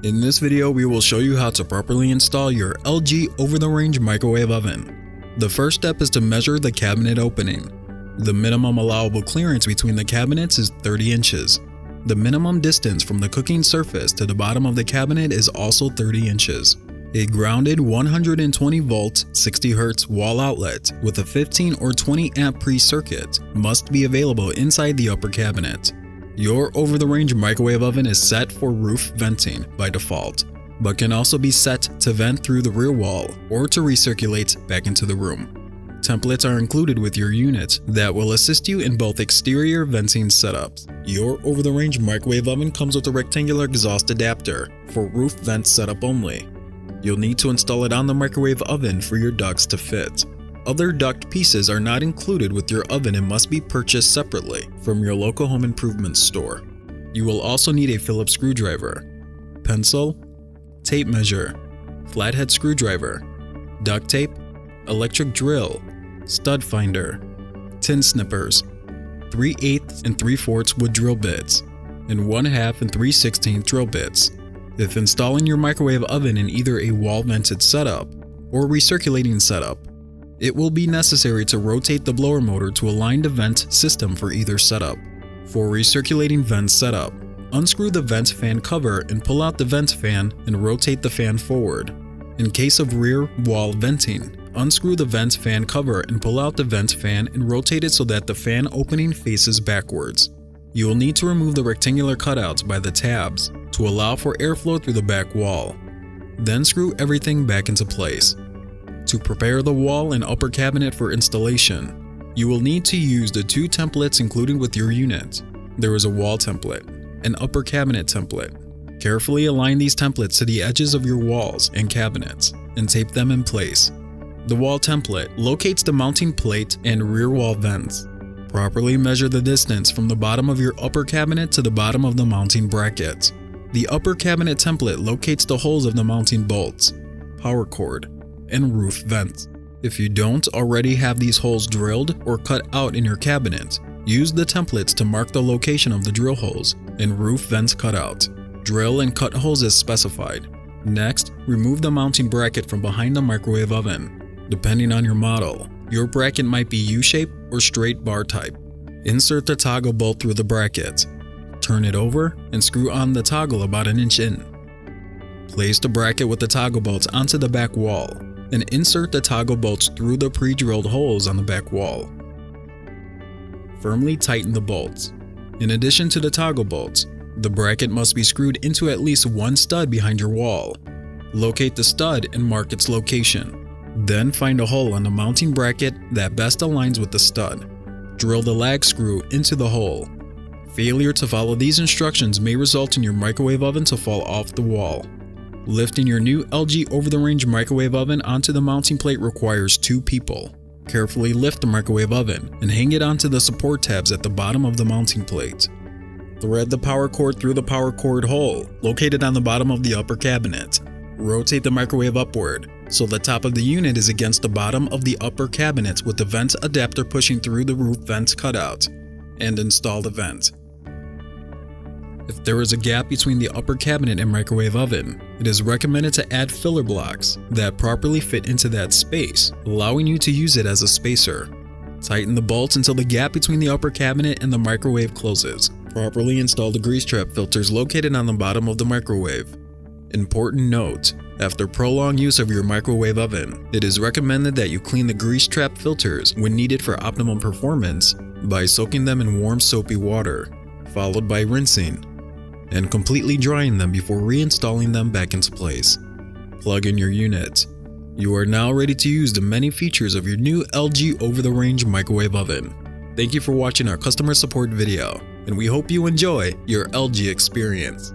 In this video, we will show you how to properly install your LG over-the-range microwave oven. The first step is to measure the cabinet opening. The minimum allowable clearance between the cabinets is 30 inches. The minimum distance from the cooking surface to the bottom of the cabinet is also 30 inches. A grounded 120 volt 60 Hz wall outlet with a 15 or 20 amp pre-circuit must be available inside the upper cabinet. Your over-the-range microwave oven is set for roof venting by default, but can also be set to vent through the rear wall or to recirculate back into the room. Templates are included with your unit that will assist you in both exterior venting setups. Your over-the-range microwave oven comes with a rectangular exhaust adapter for roof vent setup only. You'll need to install it on the microwave oven for your ducts to fit. Other duct pieces are not included with your oven and must be purchased separately from your local home improvement store. You will also need a Phillips screwdriver, pencil, tape measure, flathead screwdriver, duct tape, electric drill, stud finder, tin snippers, 3/8 and 3/4 wood drill bits, and 1/2 and 3/16 drill bits. If installing your microwave oven in either a wall vented setup or recirculating setup, it will be necessary to rotate the blower motor to align the vent system for either setup. For recirculating vent setup, unscrew the vent fan cover and pull out the vent fan and rotate the fan forward. In case of rear wall venting, unscrew the vent fan cover and pull out the vent fan and rotate it so that the fan opening faces backwards. You will need to remove the rectangular cutouts by the tabs to allow for airflow through the back wall. Then screw everything back into place. To prepare the wall and upper cabinet for installation, you will need to use the two templates included with your unit. There is a wall template, an upper cabinet template. Carefully align these templates to the edges of your walls and cabinets and tape them in place. The wall template locates the mounting plate and rear wall vents. Properly measure the distance from the bottom of your upper cabinet to the bottom of the mounting bracket. The upper cabinet template locates the holes of the mounting bolts, power cord, and roof vents. If you don't already have these holes drilled or cut out in your cabinet, use the templates to mark the location of the drill holes and roof vents cut out. Drill and cut holes as specified. Next, remove the mounting bracket from behind the microwave oven. Depending on your model, your bracket might be U-shape or straight bar type. Insert the toggle bolt through the bracket. Turn it over and screw on the toggle about 1 inch in. Place the bracket with the toggle bolts onto the back wall and insert the toggle bolts through the pre-drilled holes on the back wall. Firmly tighten the bolts. In addition to the toggle bolts, the bracket must be screwed into at least one stud behind your wall. Locate the stud and mark its location. Then find a hole on the mounting bracket that best aligns with the stud. Drill the lag screw into the hole. Failure to follow these instructions may result in your microwave oven to fall off the wall. Lifting your new LG over-the-range microwave oven onto the mounting plate requires 2 people. Carefully lift the microwave oven and hang it onto the support tabs at the bottom of the mounting plate. Thread the power cord through the power cord hole located on the bottom of the upper cabinet. Rotate the microwave upward so the top of the unit is against the bottom of the upper cabinet with the vent adapter pushing through the roof vent cutout, and install the vent. If there is a gap between the upper cabinet and microwave oven, it is recommended to add filler blocks that properly fit into that space, allowing you to use it as a spacer. Tighten the bolts until the gap between the upper cabinet and the microwave closes. Properly install the grease trap filters located on the bottom of the microwave. Important note: after prolonged use of your microwave oven, it is recommended that you clean the grease trap filters when needed for optimum performance by soaking them in warm soapy water, followed by rinsing and completely drying them before reinstalling them back into place. Plug in your unit. You are now ready to use the many features of your new LG over-the-range microwave oven. Thank you for watching our customer support video, and we hope you enjoy your LG experience.